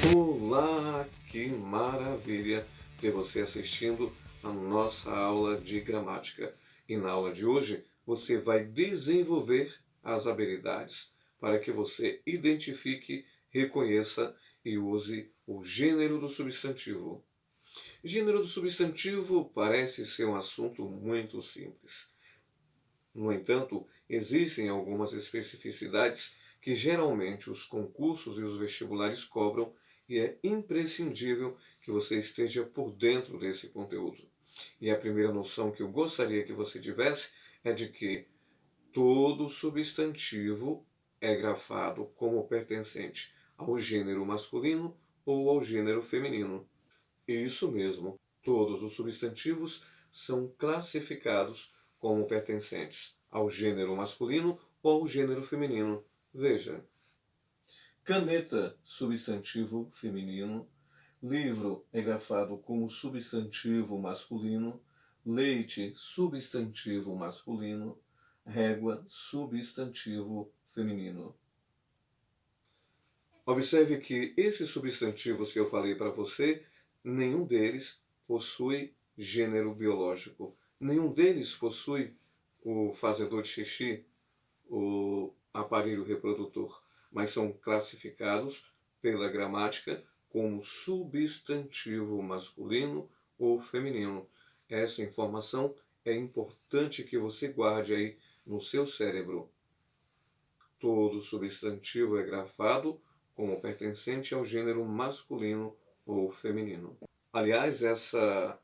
Olá, que maravilha ter você assistindo a nossa aula de gramática. E na aula de hoje você vai desenvolver as habilidades para que você identifique, reconheça e use o gênero do substantivo. Gênero do substantivo parece ser um assunto muito simples. No entanto, existem algumas especificidades que geralmente os concursos e os vestibulares cobram e é imprescindível que você esteja por dentro desse conteúdo. E a primeira noção que eu gostaria que você tivesse é de que todo substantivo é grafado como pertencente ao gênero masculino ou ao gênero feminino. Isso mesmo, todos os substantivos são classificados como pertencentes ao gênero masculino ou ao gênero feminino. Veja: caneta, substantivo feminino. Livro é grafado como substantivo masculino. Leite, substantivo masculino. Régua, substantivo feminino. Observe que esses substantivos que eu falei para você, nenhum deles possui gênero biológico. Nenhum deles possui o fazedor de xixi, o aparelho reprodutor, mas são classificados pela gramática como substantivo masculino ou feminino. Essa informação é importante que você guarde aí no seu cérebro. Todo substantivo é grafado como pertencente ao gênero masculino ou feminino. Aliás, essa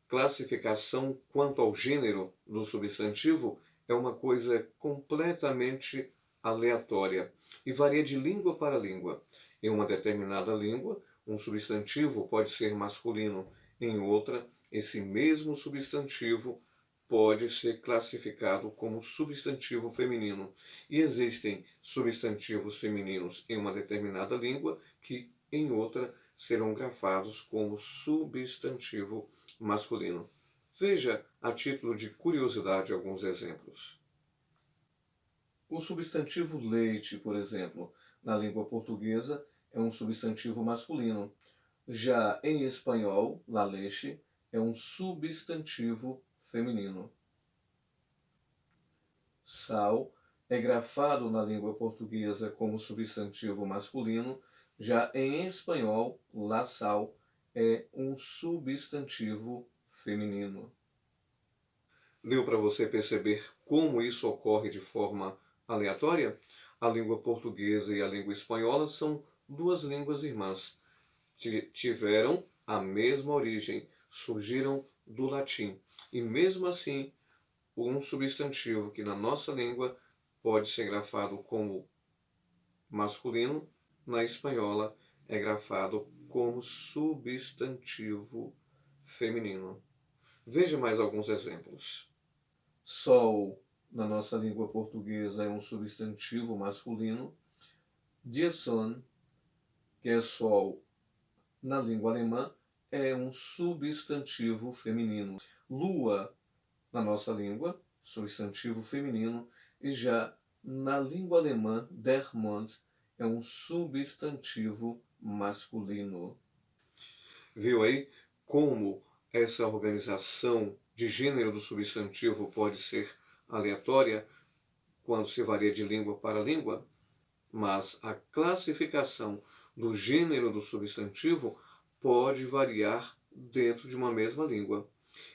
classificação quanto ao gênero do substantivo é uma coisa completamente aleatória e varia de língua para língua. Em uma determinada língua, um substantivo pode ser masculino, em outra, esse mesmo substantivo pode ser classificado como substantivo feminino. E existem substantivos femininos em uma determinada língua que, em outra, serão grafados como substantivo masculino. Veja, a título de curiosidade, alguns exemplos. O substantivo leite, por exemplo, na língua portuguesa, é um substantivo masculino. Já em espanhol, la leche é um substantivo feminino. Sal é grafado na língua portuguesa como substantivo masculino, já em espanhol, la sal é um substantivo feminino. Deu para você perceber como isso ocorre de forma aleatória? A língua portuguesa e a língua espanhola são duas línguas irmãs. Tiveram a mesma origem, surgiram do latim. E mesmo assim, um substantivo que na nossa língua pode ser grafado como masculino, na espanhola é grafado como substantivo feminino. Veja mais alguns exemplos. Sol, na nossa língua portuguesa, é um substantivo masculino. Der Sonne, que é sol, na língua alemã, é um substantivo feminino. Lua, na nossa língua, substantivo feminino, e já na língua alemã, der Mond é um substantivo masculino. Viu aí como essa organização de gênero do substantivo pode ser aleatória quando se varia de língua para língua? Mas a classificação do gênero do substantivo pode variar dentro de uma mesma língua.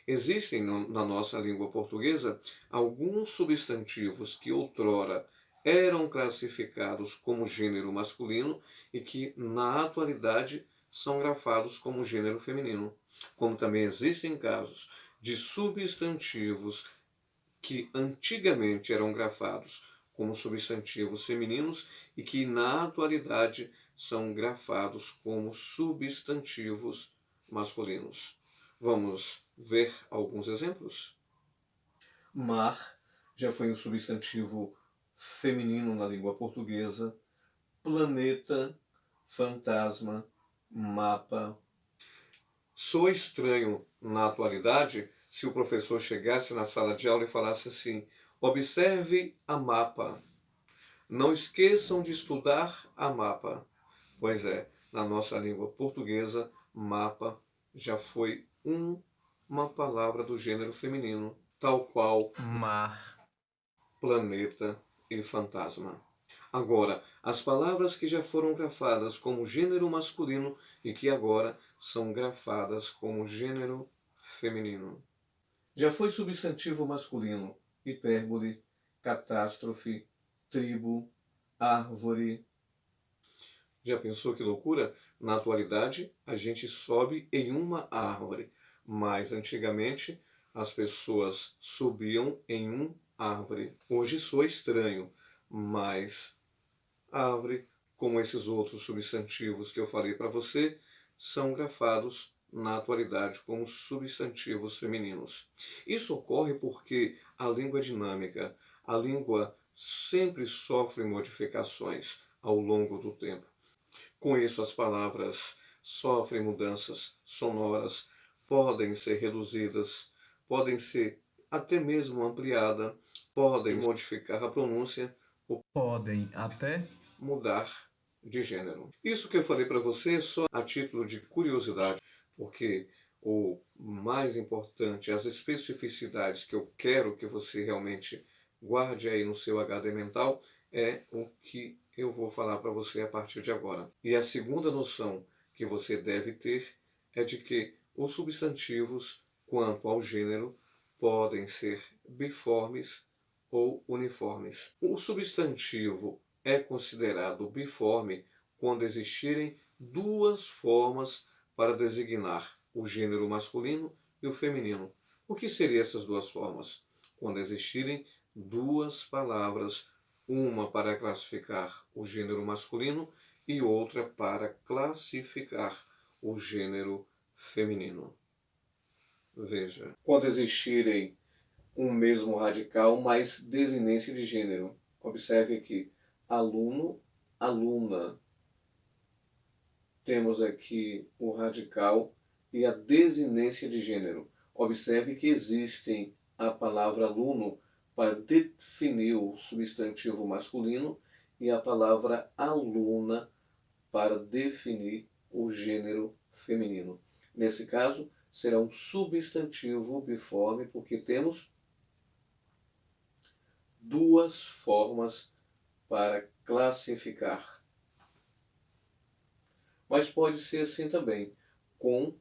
Existem na nossa língua portuguesa alguns substantivos que outrora eram classificados como gênero masculino e que na atualidade são grafados como gênero feminino. Como também existem casos de substantivos que antigamente eram grafados como substantivos femininos e que na atualidade são grafados como substantivos masculinos. Vamos ver alguns exemplos? Mar já foi um substantivo feminino na língua portuguesa. Planeta, fantasma, mapa. Soa estranho na atualidade se o professor chegasse na sala de aula e falasse assim: observe a mapa. Não esqueçam de estudar a mapa. Pois é, na nossa língua portuguesa, mapa já foi uma palavra do gênero feminino, tal qual mar, planeta e fantasma. Agora, as palavras que já foram grafadas como gênero masculino e que agora são grafadas como gênero feminino. Já foi substantivo masculino, hipérbole, catástrofe, tribo, árvore. Já pensou que loucura? Na atualidade, a gente sobe em uma árvore, mas antigamente as pessoas subiam em uma árvore. Hoje soa estranho, mas árvore, como esses outros substantivos que eu falei para você, são grafados na atualidade como substantivos femininos. Isso ocorre porque a língua é dinâmica, a língua sempre sofre modificações ao longo do tempo. Com isso, as palavras sofrem mudanças sonoras, podem ser reduzidas, podem ser até mesmo ampliadas, podem modificar a pronúncia ou podem até mudar de gênero. Isso que eu falei para você é só a título de curiosidade, porque o mais importante, as especificidades que eu quero que você realmente guarde aí no seu HD mental, é o que eu vou falar para você a partir de agora. E a segunda noção que você deve ter é de que os substantivos, quanto ao gênero, podem ser biformes ou uniformes. O substantivo é considerado biforme quando existirem duas formas para designar o gênero masculino e o feminino. O que seriam essas duas formas? Quando existirem duas palavras, uma para classificar o gênero masculino e outra para classificar o gênero feminino. Veja, quando existirem um mesmo radical, mas desinência de gênero. Observe que aluno, aluna. Temos aqui o radical e a desinência de gênero. Observe que existem a palavra aluno para definir o substantivo masculino e a palavra aluna para definir o gênero feminino. Nesse caso, será um substantivo biforme, porque temos duas formas para classificar. Mas pode ser assim também, com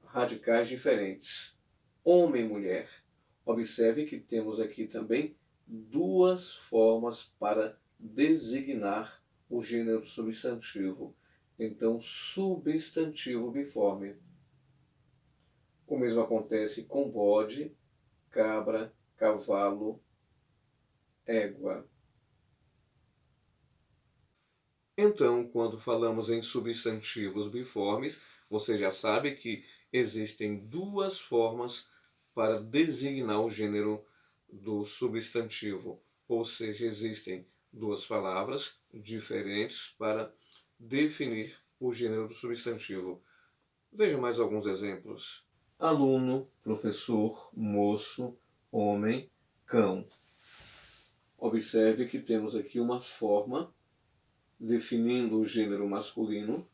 radicais diferentes. Homem e mulher. Observe que temos aqui também duas formas para designar o gênero substantivo. Então, substantivo biforme. O mesmo acontece com bode, cabra, cavalo, égua. Então, quando falamos em substantivos biformes, você já sabe que existem duas formas para designar o gênero do substantivo, ou seja, existem duas palavras diferentes para definir o gênero do substantivo. Veja mais alguns exemplos. Aluno, professor, moço, homem, cão. Observe que temos aqui uma forma definindo o gênero masculino.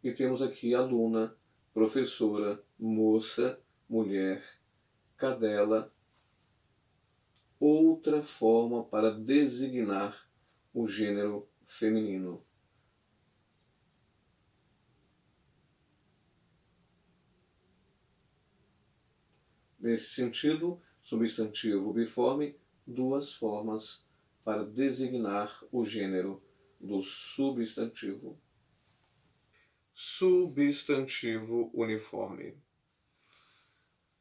E temos aqui aluna, professora, moça, mulher, cadela. Outra forma para designar o gênero feminino. Nesse sentido, substantivo biforme, duas formas para designar o gênero do substantivo. Substantivo uniforme.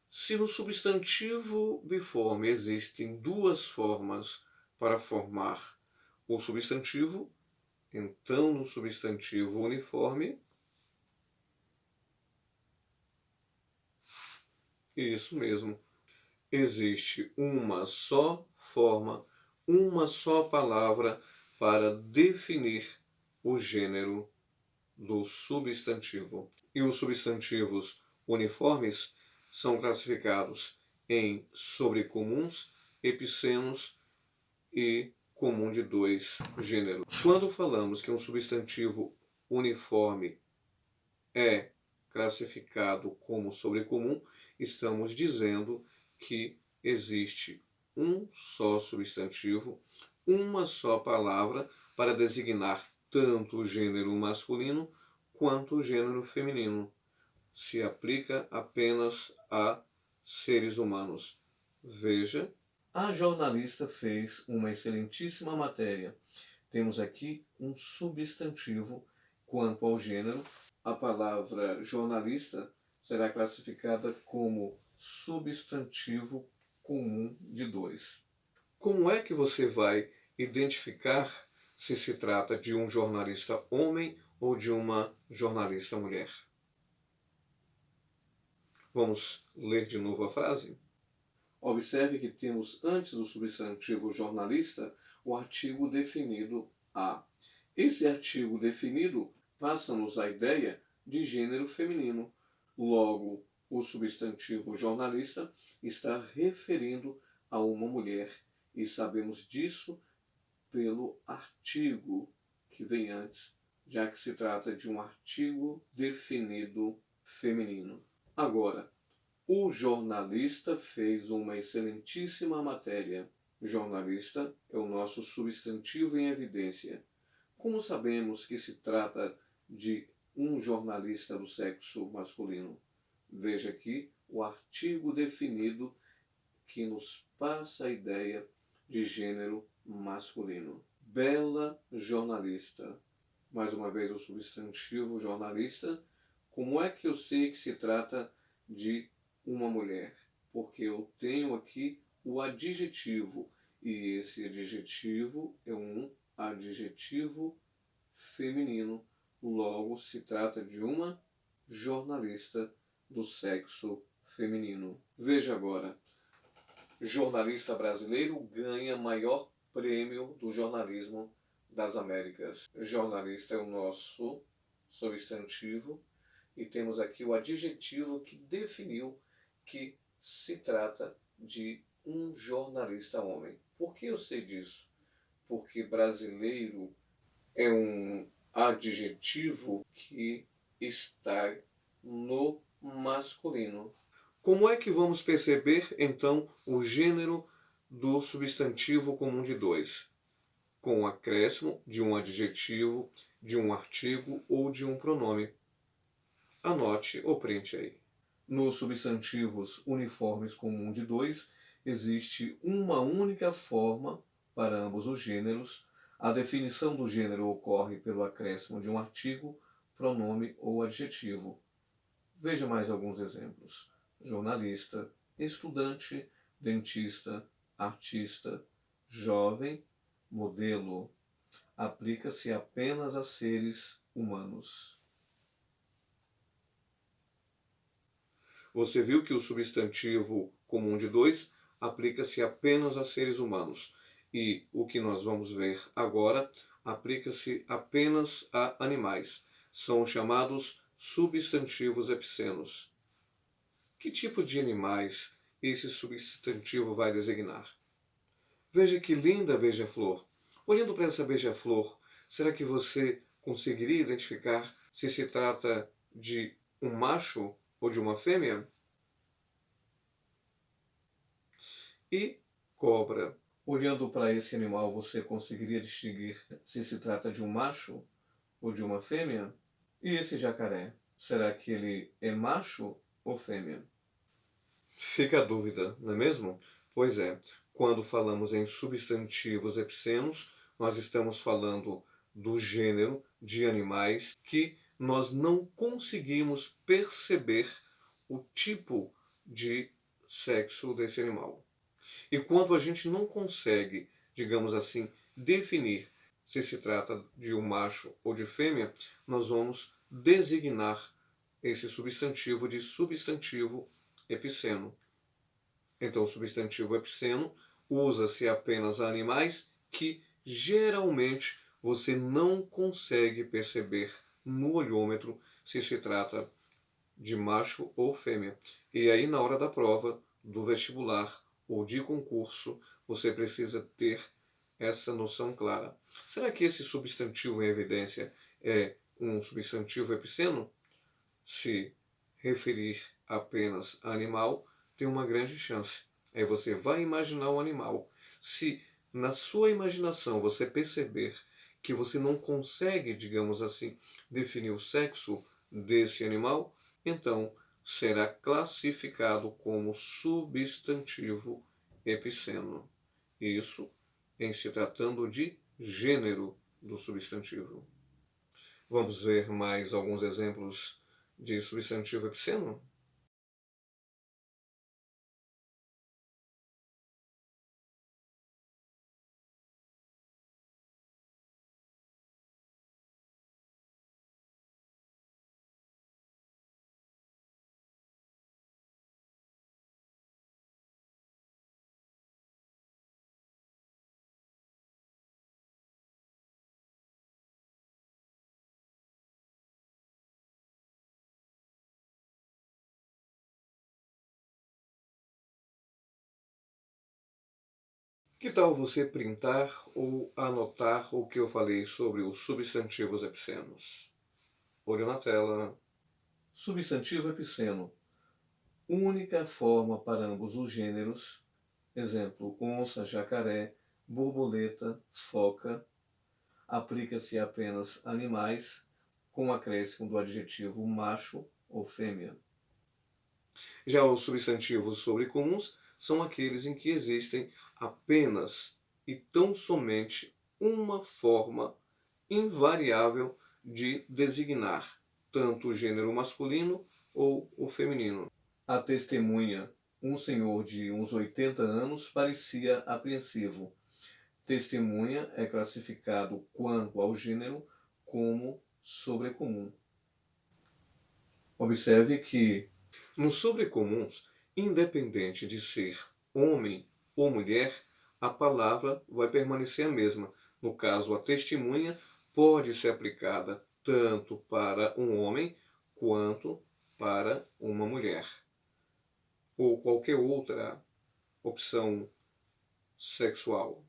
Se no substantivo biforme existem duas formas para formar o substantivo, então no substantivo uniforme, isso mesmo, existe uma só forma, uma só palavra para definir o gênero do substantivo. E os substantivos uniformes são classificados em sobrecomuns, epicenos e comum de dois gêneros. Quando falamos que um substantivo uniforme é classificado como sobrecomum, estamos dizendo que existe um só substantivo, uma só palavra para designar tanto o gênero masculino quanto o gênero feminino. Se aplica apenas a seres humanos. Veja, a jornalista fez uma excelentíssima matéria. Temos aqui um substantivo. Quanto ao gênero, a palavra jornalista será classificada como substantivo comum de dois. Como é que você vai identificar se se trata de um jornalista homem ou de uma jornalista mulher? Vamos ler de novo a frase? Observe que temos antes do substantivo jornalista o artigo definido a. Esse artigo definido passa-nos a ideia de gênero feminino. Logo, o substantivo jornalista está referindo a uma mulher e sabemos disso pelo artigo que vem antes, já que se trata de um artigo definido feminino. Agora, o jornalista fez uma excelentíssima matéria. Jornalista é o nosso substantivo em evidência. Como sabemos que se trata de um jornalista do sexo masculino? Veja aqui o artigo definido que nos passa a ideia de gênero masculino. Bela jornalista. Mais uma vez o substantivo jornalista. Como é que eu sei que se trata de uma mulher? Porque eu tenho aqui o adjetivo. E esse adjetivo é um adjetivo feminino. Logo, se trata de uma jornalista do sexo feminino. Veja agora. Jornalista brasileiro ganha maior prêmio do jornalismo das Américas. Jornalista é o nosso substantivo e temos aqui o adjetivo que definiu que se trata de um jornalista homem. Por que eu sei disso? Porque brasileiro é um adjetivo que está no masculino. Como é que vamos perceber, então, o gênero do substantivo comum de dois? Com o acréscimo de um adjetivo, de um artigo ou de um pronome. Anote ou printe aí. Nos substantivos uniformes comum de dois, existe uma única forma para ambos os gêneros. A definição do gênero ocorre pelo acréscimo de um artigo, pronome ou adjetivo. Veja mais alguns exemplos. Jornalista, estudante, dentista, artista, jovem, modelo. Aplica-se apenas a seres humanos. Você viu que o substantivo comum de dois aplica-se apenas a seres humanos. E o que nós vamos ver agora aplica-se apenas a animais. São chamados substantivos epicenos. Que tipo de animais esse substantivo vai designar? Veja que linda beija-flor. Olhando para essa beija-flor, será que você conseguiria identificar se se trata de um macho ou de uma fêmea? E cobra. Olhando para esse animal, você conseguiria distinguir se se trata de um macho ou de uma fêmea? E esse jacaré, será que ele é macho ou fêmea? Fica a dúvida, não é mesmo? Pois é, quando falamos em substantivos epicenos, nós estamos falando do gênero de animais que nós não conseguimos perceber o tipo de sexo desse animal. E quando a gente não consegue, digamos assim, definir se se trata de um macho ou de fêmea, nós vamos designar esse substantivo de substantivo epiceno. Então, o substantivo epiceno usa-se apenas a animais que geralmente você não consegue perceber no olhômetro se se trata de macho ou fêmea. E aí, na hora da prova, do vestibular ou de concurso, você precisa ter essa noção clara. Será que esse substantivo em evidência é um substantivo epiceno? Se referir apenas a animal, tem uma grande chance. Aí você vai imaginar o animal. Se na sua imaginação você perceber que você não consegue, digamos assim, definir o sexo desse animal, então será classificado como substantivo epiceno. Isso em se tratando de gênero do substantivo. Vamos ver mais alguns exemplos de substantivo epiceno? Que tal você printar ou anotar o que eu falei sobre os substantivos epicenos? Olho na tela. Substantivo epiceno. Única forma para ambos os gêneros. Exemplo, onça, jacaré, borboleta, foca. Aplica-se a apenas animais, com acréscimo do adjetivo macho ou fêmea. Já os substantivos sobrecomuns são aqueles em que existem apenas e tão somente uma forma invariável de designar tanto o gênero masculino ou o feminino. A testemunha, um senhor de uns 80 anos, parecia apreensivo. Testemunha é classificado quanto ao gênero como sobrecomum. Observe que nos sobrecomuns, independente de ser homem ou mulher, a palavra vai permanecer a mesma. No caso, a testemunha pode ser aplicada tanto para um homem quanto para uma mulher, ou qualquer outra opção sexual.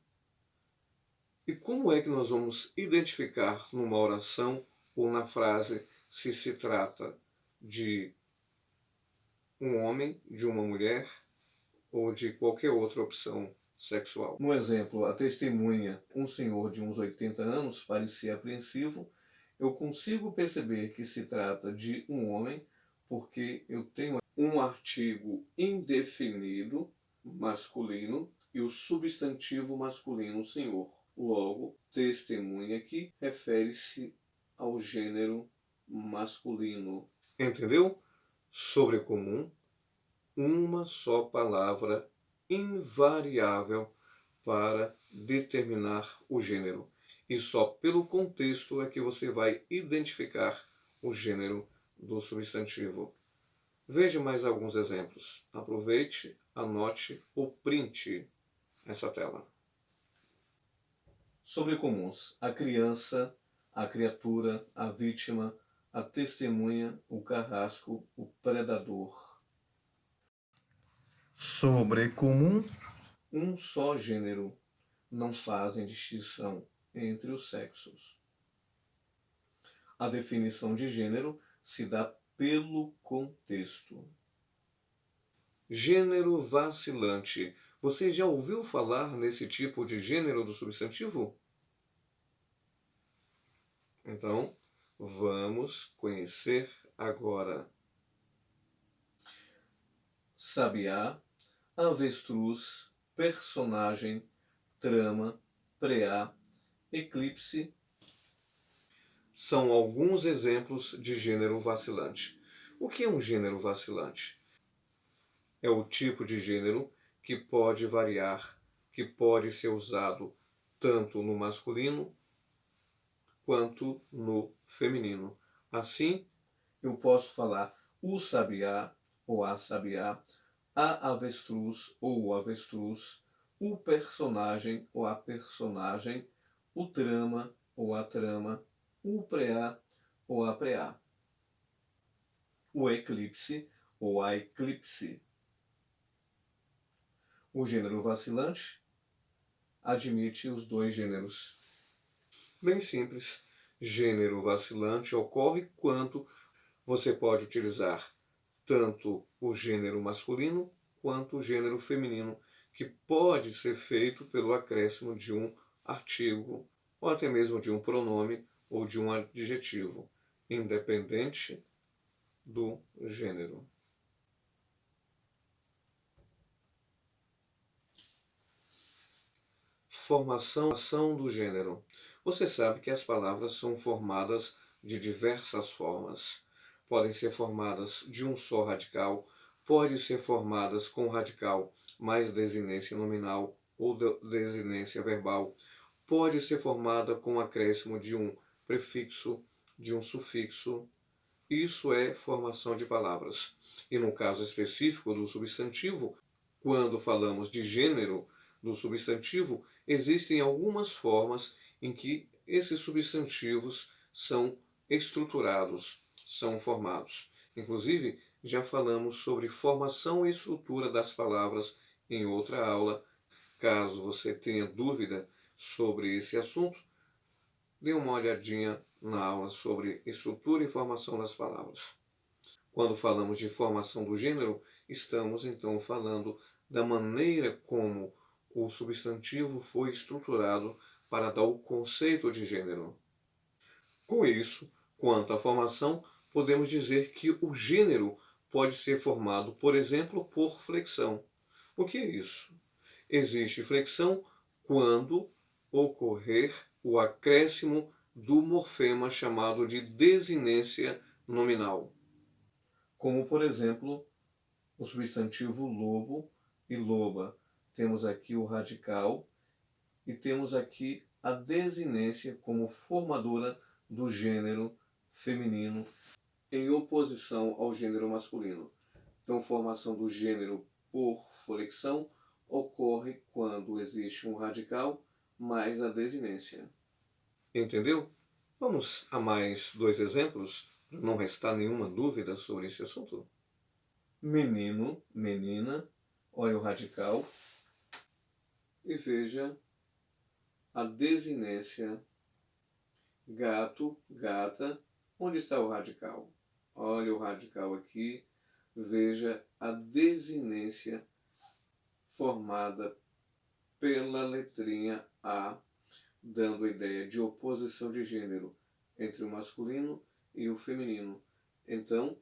E como é que nós vamos identificar numa oração ou na frase se se trata de um homem, de uma mulher ou de qualquer outra opção sexual? No exemplo, a testemunha, um senhor de uns 80 anos, parecia apreensivo. Eu consigo perceber que se trata de um homem porque eu tenho um artigo indefinido masculino e o substantivo masculino senhor. Logo, testemunha aqui refere-se ao gênero masculino. Entendeu? Sobrecomum, uma só palavra invariável para determinar o gênero. E só pelo contexto é que você vai identificar o gênero do substantivo. Veja mais alguns exemplos. Aproveite, anote ou printe essa tela. Sobrecomuns: a criança, a criatura, a vítima, a testemunha, o carrasco, o predador. Sobrecomum. Um só gênero, não fazem distinção entre os sexos. A definição de gênero se dá pelo contexto. Gênero vacilante. Você já ouviu falar nesse tipo de gênero do substantivo? Então, vamos conhecer agora. Sabiá, avestruz, personagem, trama, preá, eclipse são alguns exemplos de gênero vacilante. O que é um gênero vacilante? É o tipo de gênero que pode variar, que pode ser usado tanto no masculino quanto no feminino. Assim, eu posso falar o sabiá ou a sabiá, a avestruz ou o avestruz, o personagem ou a personagem, o trama ou a trama, o preá ou a preá, o eclipse ou a eclipse. O gênero vacilante, admite os dois gêneros. Bem simples. Gênero vacilante ocorre quando você pode utilizar tanto o gênero masculino quanto o gênero feminino, que pode ser feito pelo acréscimo de um artigo, ou até mesmo de um pronome ou de um adjetivo, independente do gênero. Formação do gênero. Você sabe que as palavras são formadas de diversas formas. Podem ser formadas de um só radical, pode ser formadas com radical mais desinência nominal ou desinência verbal, pode ser formada com acréscimo de um prefixo, de um sufixo. Isso é formação de palavras. E no caso específico do substantivo, quando falamos de gênero do substantivo, existem algumas formas em que esses substantivos são estruturados, são formados. Inclusive, já falamos sobre formação e estrutura das palavras em outra aula. Caso você tenha dúvida sobre esse assunto, dê uma olhadinha na aula sobre estrutura e formação das palavras. Quando falamos de formação do gênero, estamos então falando da maneira como o substantivo foi estruturado para dar o conceito de gênero. Com isso, quanto à formação, podemos dizer que o gênero pode ser formado, por exemplo, por flexão. O que é isso? Existe flexão quando ocorrer o acréscimo do morfema chamado de desinência nominal. Como, por exemplo, o substantivo lobo e loba. Temos aqui o radical e temos aqui a desinência como formadora do gênero feminino em oposição ao gênero masculino. Então, formação do gênero por flexão ocorre quando existe um radical mais a desinência. Entendeu? Vamos a mais dois exemplos, para não restar nenhuma dúvida sobre esse assunto. Menino, menina, olha o radical e veja a desinência. Gato, gata, onde está o radical? Olha o radical aqui, veja a desinência formada pela letrinha A, dando a ideia de oposição de gênero entre o masculino e o feminino. Então,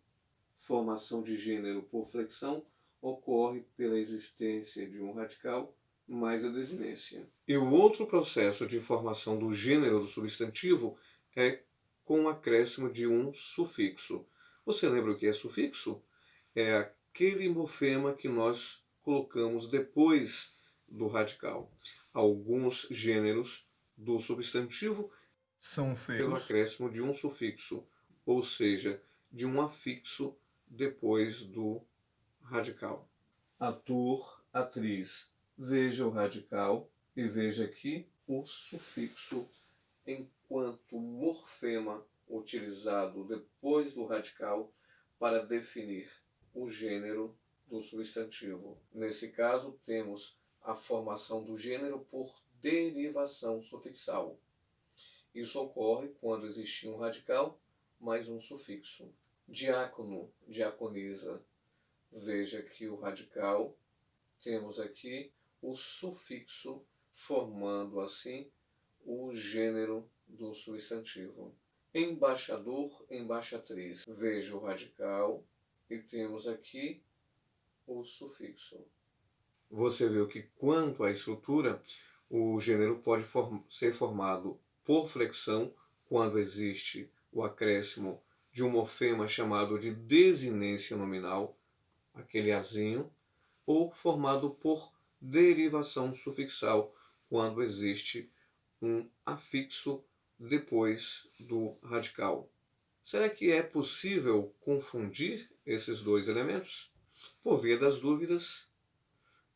formação de gênero por flexão ocorre pela existência de um radical mais a desinência. E o outro processo de formação do gênero do substantivo é com o acréscimo de um sufixo. Você lembra o que é sufixo? É aquele morfema que nós colocamos depois do radical. Alguns gêneros do substantivo são pelo feitos acréscimo de um sufixo, ou seja, de um afixo depois do radical. Ator, atriz. Veja o radical e veja aqui o sufixo enquanto morfema utilizado depois do radical para definir o gênero do substantivo. Nesse caso, temos a formação do gênero por derivação sufixal. Isso ocorre quando existe um radical mais um sufixo. Diácono, diaconisa. Veja que o radical, temos aqui o sufixo, formando assim o gênero do substantivo. Embaixador, embaixatriz. Veja o radical e temos aqui o sufixo. Você viu que quanto à estrutura, o gênero pode ser formado por flexão quando existe o acréscimo de um morfema chamado de desinência nominal, aquele azinho, ou formado por derivação sufixal, quando existe um afixo depois do radical. Será que é possível confundir esses dois elementos? Por via das dúvidas,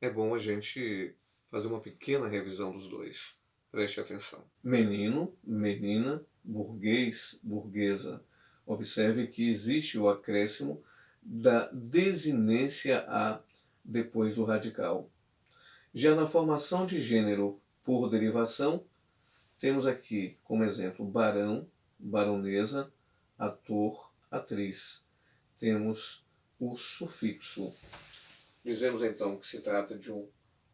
é bom a gente fazer uma pequena revisão dos dois. Preste atenção. Menino, menina, burguês, burguesa. Observe que existe o acréscimo da desinência a depois do radical. Já na formação de gênero por derivação, temos aqui como exemplo barão, baronesa, ator, atriz. Temos o sufixo. Dizemos então que se trata de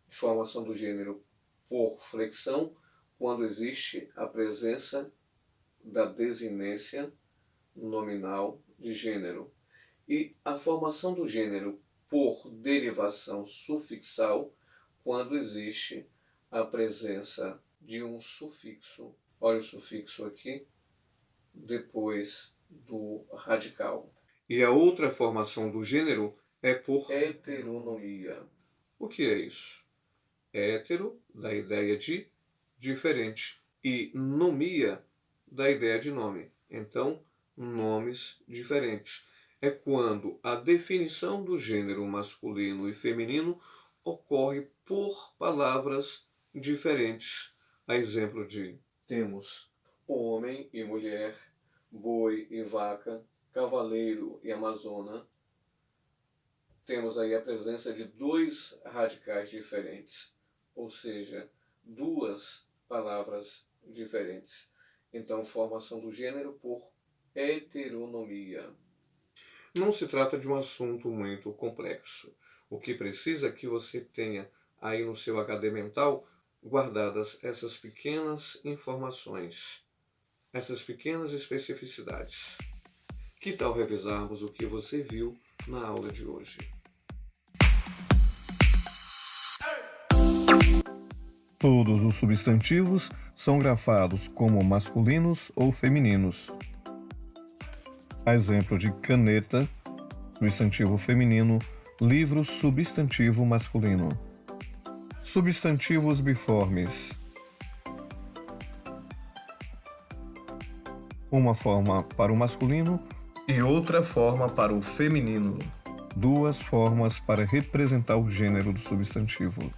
formação do gênero por flexão, quando existe a presença da desinência nominal de gênero. E a formação do gênero por derivação sufixal, quando existe a presença de um sufixo. Olha o sufixo aqui, depois do radical. E a outra formação do gênero é por heteronomia. O que é isso? Hétero, da ideia de diferente, e nomia, da ideia de nome. Então, nomes diferentes. É quando a definição do gênero masculino e feminino ocorre por palavras diferentes. A exemplo de, temos homem e mulher, boi e vaca, cavaleiro e amazona. Temos aí a presença de dois radicais diferentes, ou seja, duas palavras diferentes. Então, formação do gênero por heteronomia. Não se trata de um assunto muito complexo. O que precisa é que você tenha aí no seu HD mental guardadas essas pequenas informações, essas pequenas especificidades. Que tal revisarmos o que você viu na aula de hoje? Todos os substantivos são grafados como masculinos ou femininos. A exemplo de caneta, substantivo feminino, livro, substantivo masculino. Substantivos biformes. Uma forma para o masculino e outra forma para o feminino. Duas formas para representar o gênero do substantivo.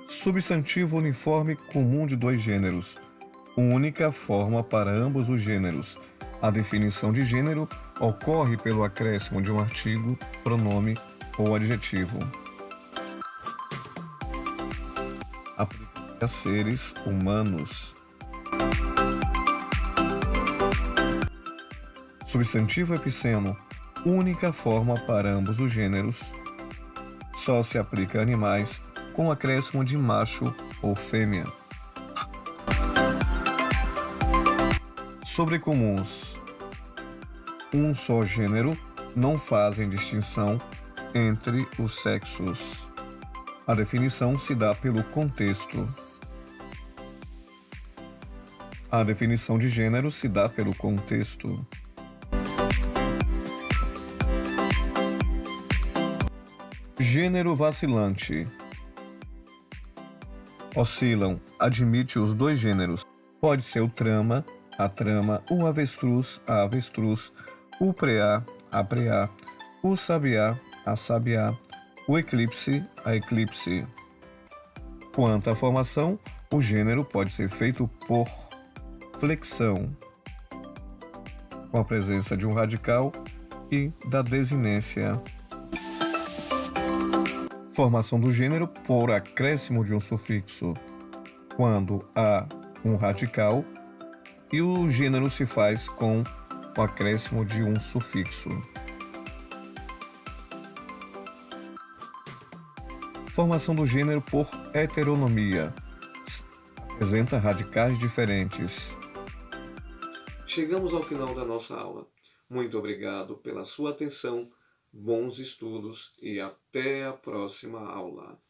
Substantivo uniforme comum de dois gêneros. Única forma para ambos os gêneros. A definição de gênero ocorre pelo acréscimo de um artigo, pronome ou adjetivo. Aplica-se a seres humanos. Substantivo epiceno, única forma para ambos os gêneros. Só se aplica a animais com acréscimo de macho ou fêmea. Sobrecomuns. Um só gênero, não fazem distinção entre os sexos. A definição se dá pelo contexto. A definição de gênero se dá pelo contexto. Gênero vacilante. Oscilam, admite os dois gêneros. Pode ser o trama, a trama, o avestruz, a avestruz, o preá, a preá, o sabiá, a sabiá, o eclipse, a eclipse. Quanto à formação, o gênero pode ser feito por flexão, com a presença de um radical e da desinência. Formação do gênero por acréscimo de um sufixo, quando há um radical e o gênero se faz com o acréscimo de um sufixo. Formação do gênero por heteronomia. Apresenta radicais diferentes. Chegamos ao final da nossa aula. Muito obrigado pela sua atenção, bons estudos e até a próxima aula.